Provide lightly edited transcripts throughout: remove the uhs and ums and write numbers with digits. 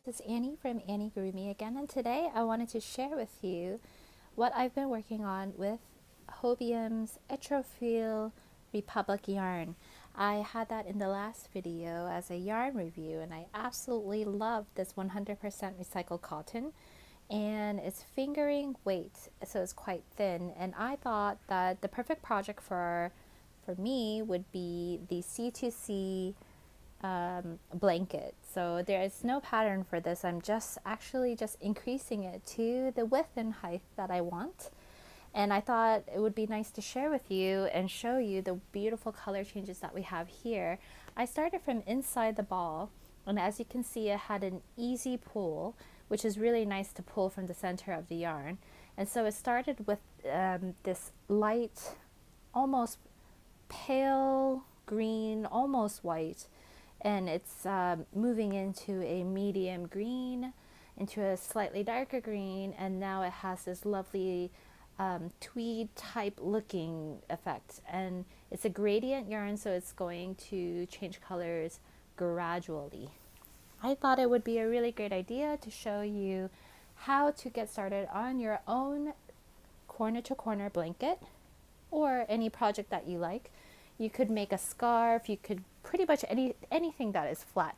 This is Annie from Anniegurumi again, and today I wanted to share with you what I've been working on with Hobium's Etrofil Re-Public yarn. I had that in the last video as a yarn review, and I absolutely love this 100% recycled cotton, and it's fingering weight, so it's quite thin, and I thought that the perfect project for me would be the C2C blanket. So there is no pattern for this. I'm just increasing it to the width and height that I want. And I thought it would be nice to share with you and show you the beautiful color changes that we have here. I started from inside the ball, and as you can see, it had an easy pull, which is really nice to pull from the center of the yarn. And so it started with this light, almost pale green, almost white, and it's moving into a medium green, into a slightly darker green, and now it has this lovely tweed type looking effect. And it's a gradient yarn, so it's going to change colors gradually. I thought it would be a really great idea to show you how to get started on your own corner to corner blanket or any project that you like. You could make a scarf, you could pretty much anything that is flat.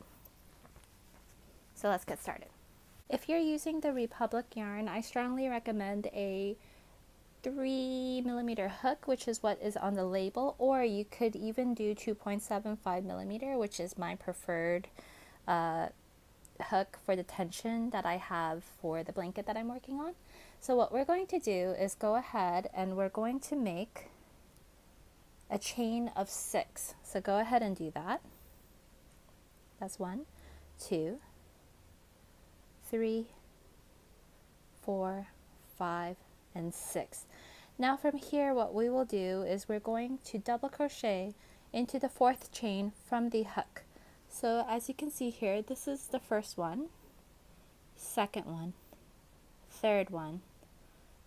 So let's get started. If you're using the Re-Public yarn, I strongly recommend a 3mm hook, which is what is on the label, or you could even do 2.75mm, which is my preferred hook for the tension that I have for the blanket that I'm working on. So what we're going to do is go ahead and we're going to make a chain of 6. So go ahead and do that. That's 1, 2, 3, 4, 5, and 6. Now from here, what we will do is we're going to double crochet into the 4th chain from the hook. So as you can see here, this is the first one, second one, third one,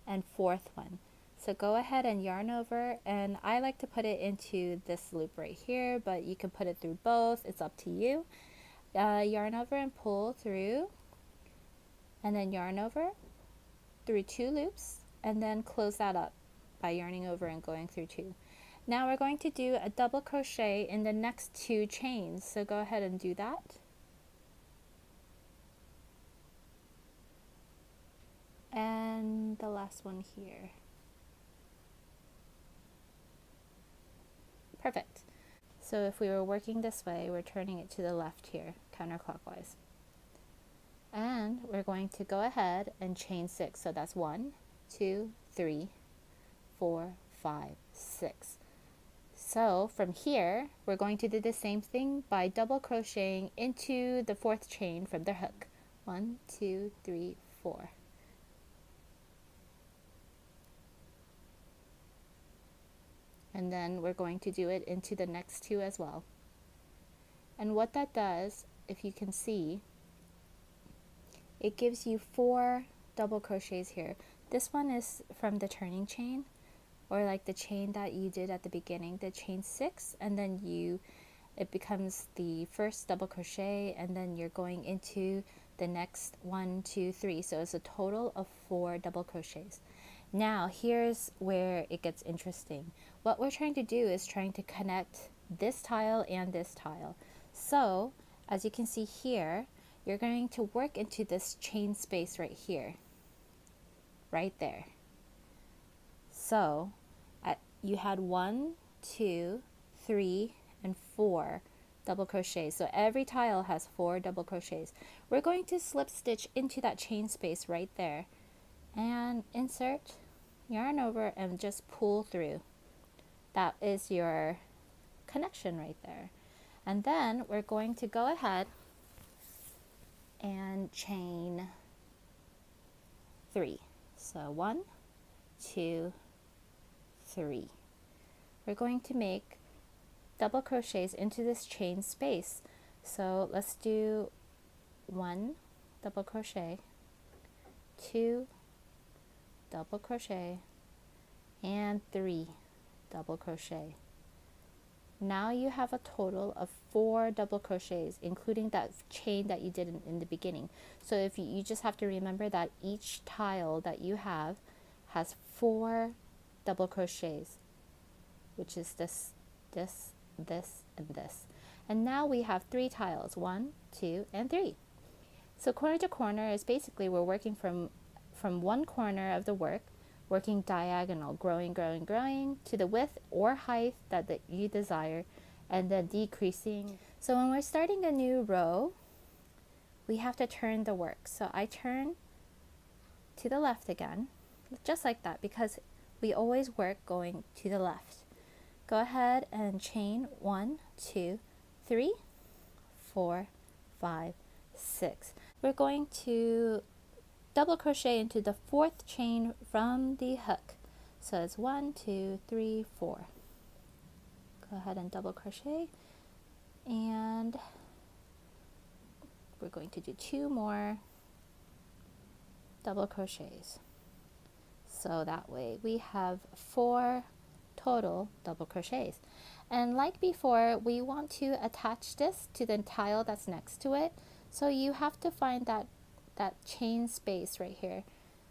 and 4th one. So go ahead and yarn over, and I like to put it into this loop right here, but you can put it through both, it's up to you. Yarn over and pull through, and then yarn over through 2 loops, and then close that up by yarning over and going through 2. Now we're going to do a double crochet in the next 2 chains, so go ahead and do that. And the last one here. Perfect. So if we were working this way, we're turning it to the left here, counterclockwise. And we're going to go ahead and chain 6. So that's 1, 2, 3, 4, 5, 6. So from here, we're going to do the same thing by double crocheting into the 4th chain from the hook. 1, 2, 3, 4. And then we're going to do it into the next 2 as well. And what that does, if you can see, it gives you 4 double crochets here. This one is from the turning chain, or like the chain that you did at the beginning, the chain 6, and then it becomes the first double crochet, and then you're going into the next 1, 2, 3. So it's a total of 4 double crochets. Now here's where it gets interesting. What we're trying to do is trying to connect this tile and this tile. So as you can see here, you're going to work into this chain space right here, right there. So you had 1, 2, 3, and 4 double crochets. So every tile has 4 double crochets. We're going to slip stitch into that chain space right there, and insert, yarn over, and just pull through. That is your connection right there. And then we're going to go ahead and chain 3. So 1, 2, 3. We're going to make double crochets into this chain space. So let's do 1 double crochet, 2 double crochet, and 3 double crochet. Now you have a total of 4 double crochets, including that chain that you did in the beginning. So if you just have to remember that each tile that you have has 4 double crochets, which is this, this, this, and this. And now we have 3 tiles, 1, 2, and 3. So corner to corner is basically we're working from one corner of the work, working diagonal, growing to the width or height that you desire, and then decreasing. So when we're starting a new row, we have to turn the work. So I turn to the left again, just like that, because we always work going to the left. Go ahead and chain 1, 2, 3, 4, 5, 6. We're going to double crochet into the 4th chain from the hook. So it's 1, 2, 3, 4. Go ahead and double crochet, and we're going to do 2 more double crochets. So that way we have 4 total double crochets. And like before, we want to attach this to the tile that's next to it. So you have to find that chain space right here,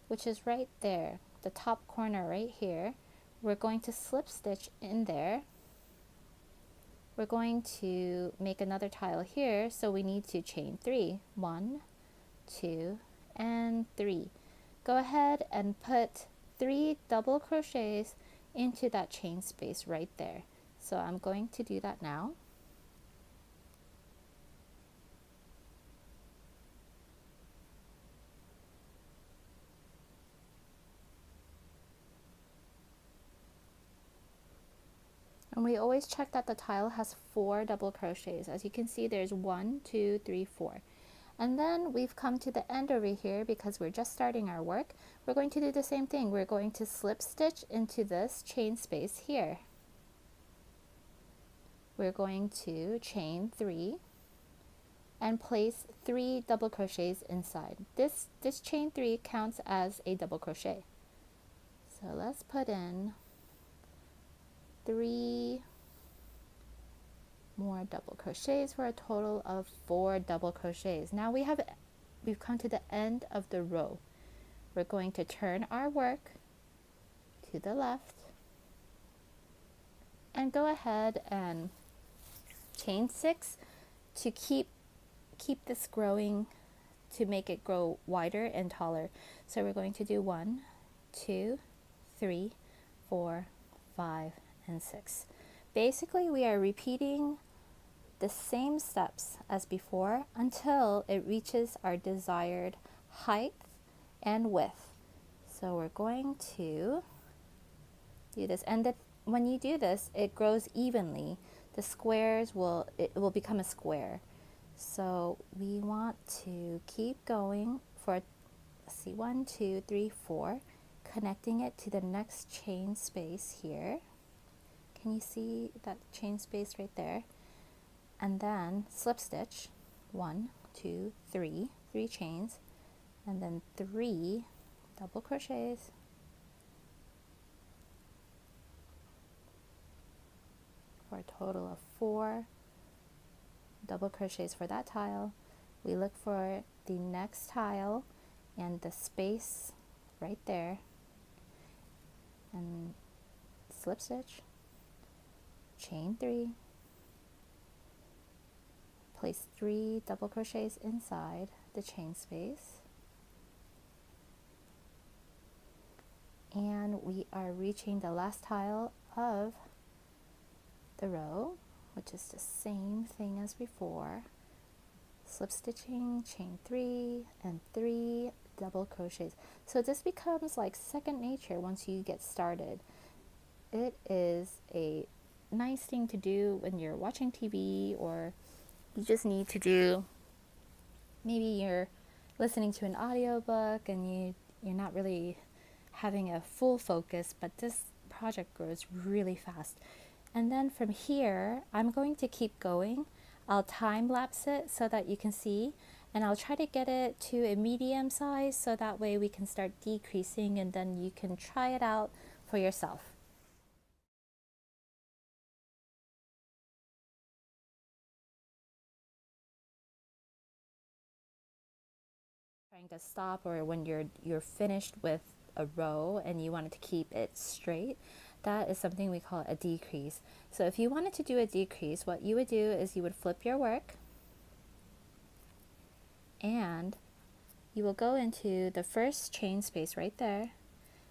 which is right there, the top corner right here. We're going to slip stitch in there. We're going to make another tile here, so we need to chain 3. 1, 2, and 3. Go ahead and put 3 double crochets into that chain space right there. So I'm going to do that now. And we always check that the tile has 4 double crochets. As you can see, there's 1, 2, 3, 4. And then we've come to the end over here because we're just starting our work. We're going to do the same thing. We're going to slip stitch into this chain space here. We're going to chain 3 and place 3 double crochets inside. This chain 3 counts as a double crochet. So let's put in 3 more double crochets for a total of 4 double crochets. Now we've come to the end of the row. We're going to turn our work to the left and go ahead and chain 6 to keep this growing, to make it grow wider and taller. So we're going to do 1, 2, 3, 4, 5, and 6. Basically, we are repeating the same steps as before until it reaches our desired height and width. So we're going to do this, and when you do this, it grows evenly. The squares will become a square. So we want to keep going for, let's see, 1, 2, 3, 4, connecting it to the next chain space here. Can you see that chain space right there? And then slip stitch 1, 2, 3 chains, and then 3 double crochets, for a total of 4 double crochets for that tile. We look for the next tile and the space right there, and slip stitch, chain 3, place 3 double crochets inside the chain space, and we are reaching the last tile of the row, which is the same thing as before. Slip stitching, chain 3, and 3 double crochets. So this becomes like second nature once you get started. It is a nice thing to do when you're watching TV, or you just need to do, maybe you're listening to an audiobook and you're not really having a full focus, but this project grows really fast. And then from here, I'm going to keep going. I'll time lapse it so that you can see, and I'll try to get it to a medium size so that way we can start decreasing, and then you can try it out for yourself. trying to stop, or when you're finished with a row and you wanted to keep it straight, that is something we call a decrease. So if you wanted to do a decrease, what you would do is you would flip your work and you will go into the first chain space right there.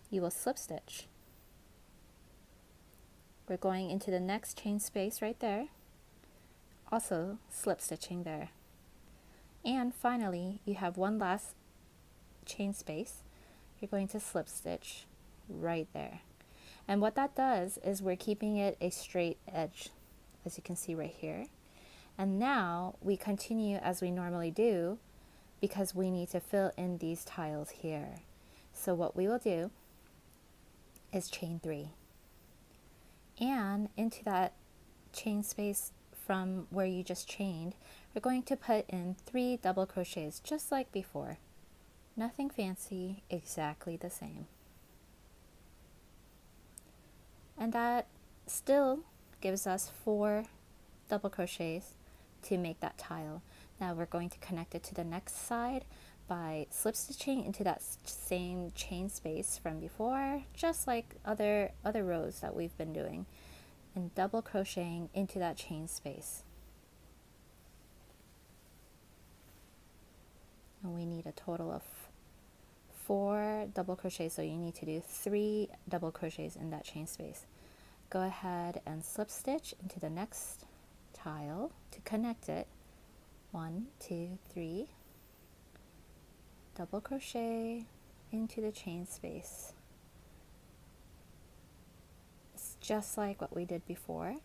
You will slip stitch. We're going into the next chain space right there, also slip stitching there. And finally, you have one last chain space. You're going to slip stitch right there. And what that does is we're keeping it a straight edge, as you can see right here. And now we continue as we normally do because we need to fill in these tiles here. So what we will do is chain 3. And into that chain space from where you just chained, we're going to put in 3 double crochets just like before. Nothing fancy, exactly the same. And that still gives us 4 double crochets to make that tile. Now we're going to connect it to the next side by slip stitching into that same chain space from before, just like other rows that we've been doing, and double crocheting into that chain space. And we need a total of 4 double crochets, so you need to do 3 double crochets in that chain space. Go ahead and slip stitch into the next tile to connect it. 1, 2, 3, double crochet into the chain space. It's just like what we did before.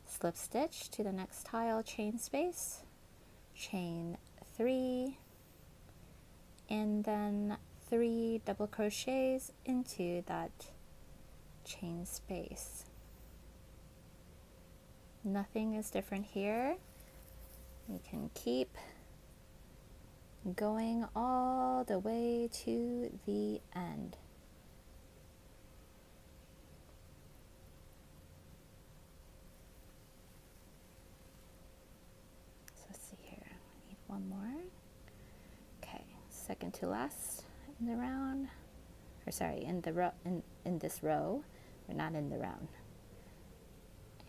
Slip stitch to the next tile, chain space, chain 3, and then 3 double crochets into that chain space. Nothing is different here. You can keep going all the way to the end. So let's see here. I need one more. Okay, second to last in the round, or sorry, in this row. We're not in the round.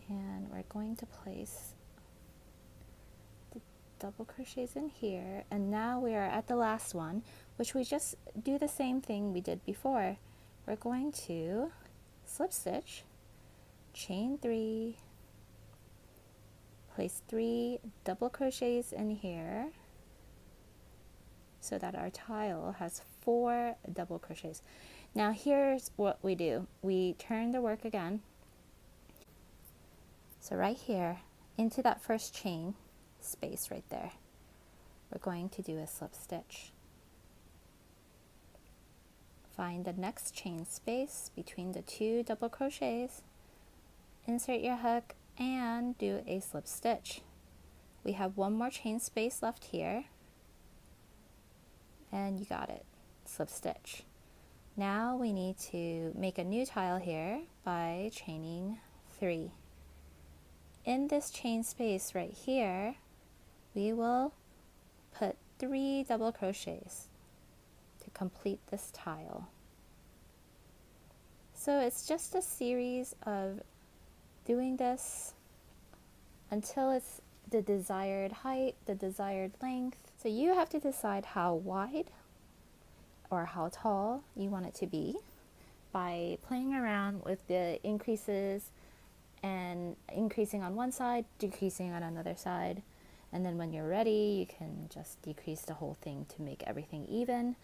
And we're going to place the double crochets in here, and now we are at the last one, which we just do the same thing we did before. We're going to slip stitch, chain 3, place 3 double crochets in here so that our tile has 4 double crochets. Now here's what we do. We turn the work again. So right here, into that first chain space right there, we're going to do a slip stitch. Find the next chain space between the 2 double crochets, insert your hook, and do a slip stitch. We have one more chain space left here, and you got it, slip stitch. Now we need to make a new tile here by chaining 3. In this chain space right here, we will put 3 double crochets to complete this tile. So it's just a series of doing this until it's the desired height, the desired length. So you have to decide how wide or how tall you want it to be by playing around with the increases and increasing on one side, decreasing on another side. And then when you're ready, you can just decrease the whole thing to make everything even.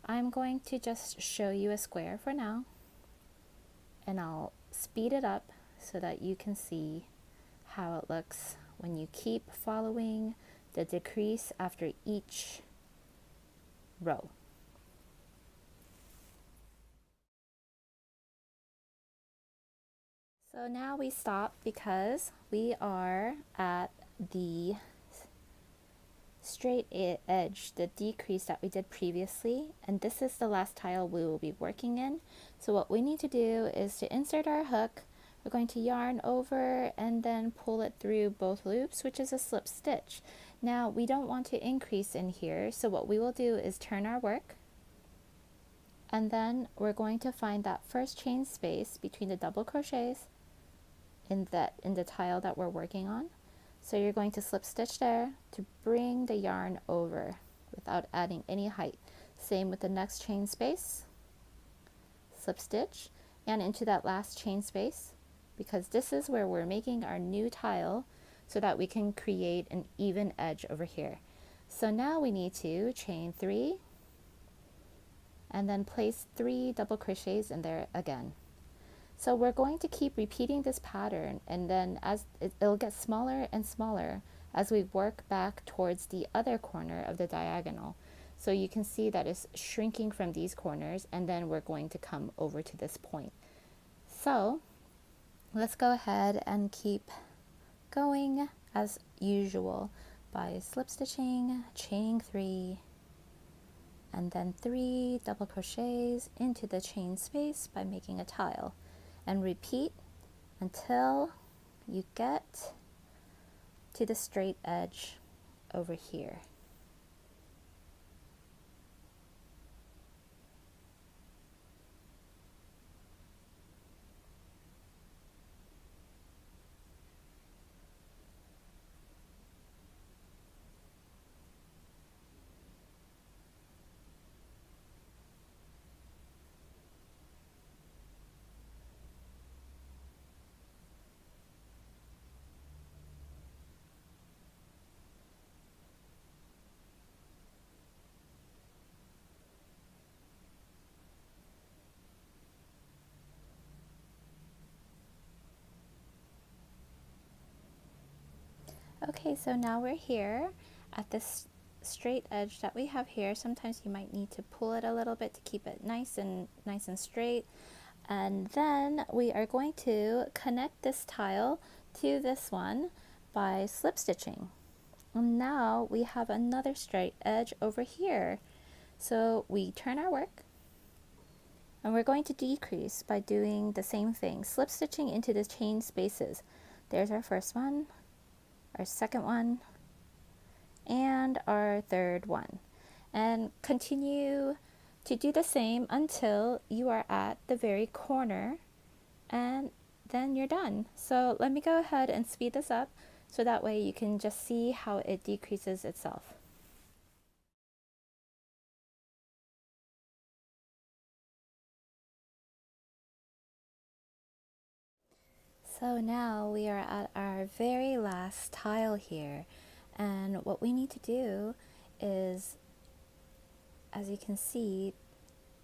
I'm going to just show you a square for now, and I'll speed it up so that you can see how it looks when you keep following the decrease after each row. So now we stop because we are at the straight edge, the decrease that we did previously, and this is the last tile we will be working in. So what we need to do is to insert our hook We're going to yarn over and then pull it through both loops, which is a slip stitch. Now we don't want to increase in here, so what we will do is turn our work, and then we're going to find that first chain space between the double crochets in the tile that we're working on. So you're going to slip stitch there to bring the yarn over without adding any height. Same with the next chain space, slip stitch, and into that last chain space, because this is where we're making our new tile so that we can create an even edge over here. So now we need to chain 3 and then place 3 double crochets in there again. So we're going to keep repeating this pattern, and then as it'll get smaller and smaller as we work back towards the other corner of the diagonal. So you can see that it's shrinking from these corners, and then we're going to come over to this point. So let's go ahead and keep going as usual by slip stitching, chaining 3, and then 3 double crochets into the chain space by making a tile, and repeat until you get to the straight edge over here. Okay, so now we're here at this straight edge that we have here. Sometimes you might need to pull it a little bit to keep it nice and straight. And then we are going to connect this tile to this one by slip stitching. And now we have another straight edge over here. So we turn our work, and we're going to decrease by doing the same thing, slip stitching into the chain spaces. There's our first one, our second one, and our third one. And continue to do the same until you are at the very corner, and then you're done. So let me go ahead and speed this up so that way you can just see how it decreases itself. So now we are at our very last tile here, and what we need to do is, as you can see,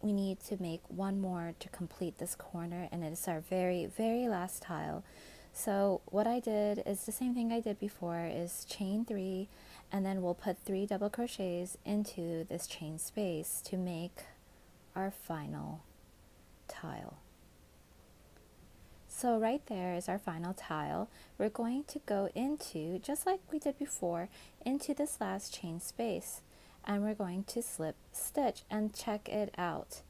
we need to make one more to complete this corner, and it is our very last tile. So what I did is the same thing I did before, is chain 3, and then we'll put 3 double crochets into this chain space to make our final tile. So right there is our final tile. We're going to go into, just like we did before, into this last chain space, and we're going to slip stitch and check it out.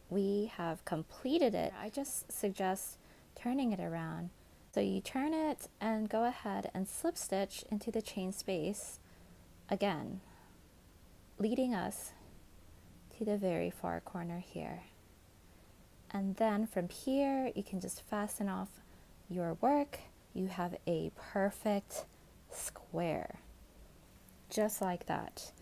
We have completed it. I just suggest turning it around. So you turn it and go ahead and slip stitch into the chain space again, leading us to the very far corner here. And then from here, you can just fasten off your work. You have a perfect square, just like that.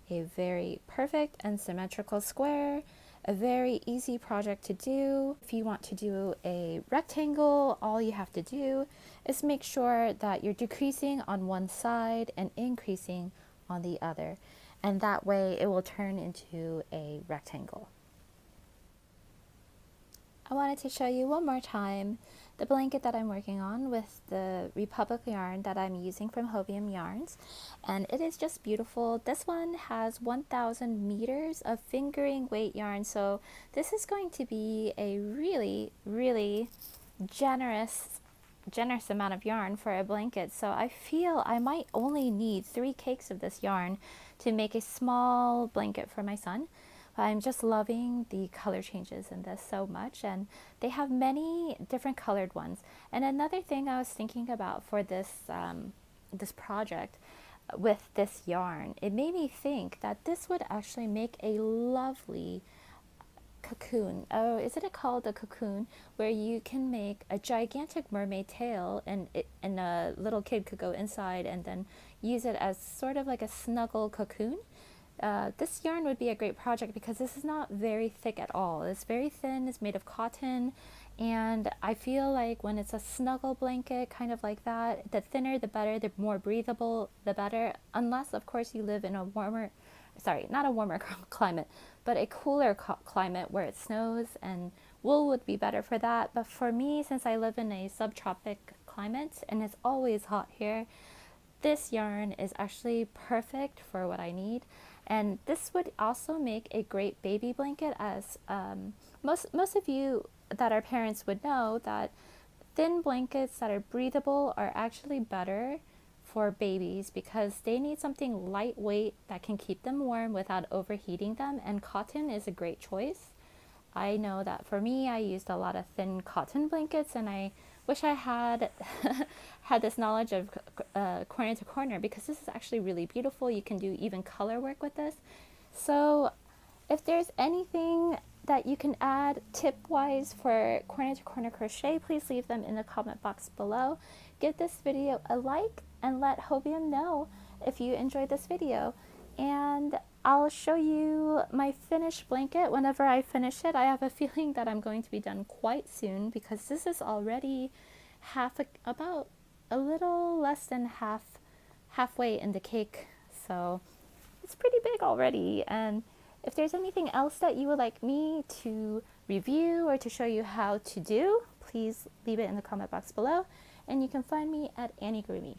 A very perfect and symmetrical square, a very easy project to do. If you want to do a rectangle, all you have to do is make sure that you're decreasing on one side and increasing on the other. And that way it will turn into a rectangle. I wanted to show you one more time the blanket that I'm working on with the Republic yarn that I'm using from Hobium Yarns, and it is just beautiful. This one has 1,000 meters of fingering weight yarn, so this is going to be a really generous amount of yarn for a blanket. So I feel I might only need 3 cakes of this yarn to make a small blanket for my son. But I'm just loving the color changes in this so much, and they have many different colored ones. And another thing I was thinking about for this project with this yarn, it made me think that this would actually make a lovely cocoon. Oh, isn't it called a cocoon? Where you can make a gigantic mermaid tail, and a little kid could go inside and then use it as sort of like a snuggle cocoon. This yarn would be a great project because this is not very thick at all. It's very thin, it's made of cotton, and I feel like when it's a snuggle blanket, kind of like that, the thinner the better, the more breathable the better, unless of course you live in a warmer, sorry, not a warmer climate, but a cooler climate where it snows, and wool would be better for that. But for me, since I live in a subtropic climate and it's always hot here, this yarn is actually perfect for what I need. And this would also make a great baby blanket, as most of you that are parents would know that thin blankets that are breathable are actually better for babies because they need something lightweight that can keep them warm without overheating them, and cotton is a great choice. I know that for me, I used a lot of thin cotton blankets, and I wish I had had this knowledge of corner to corner, because this is actually really beautiful. You can do even color work with this. So if there's anything that you can add tip-wise for corner to corner crochet, please leave them in the comment box below. Give this video a like and let Hobium know if you enjoyed this video. And I'll show you my finished blanket whenever I finish it. I have a feeling that I'm going to be done quite soon because this is already about a little less than halfway in the cake. So it's pretty big already. And if there's anything else that you would like me to review or to show you how to do, please leave it in the comment box below. And you can find me at Anniegurumi.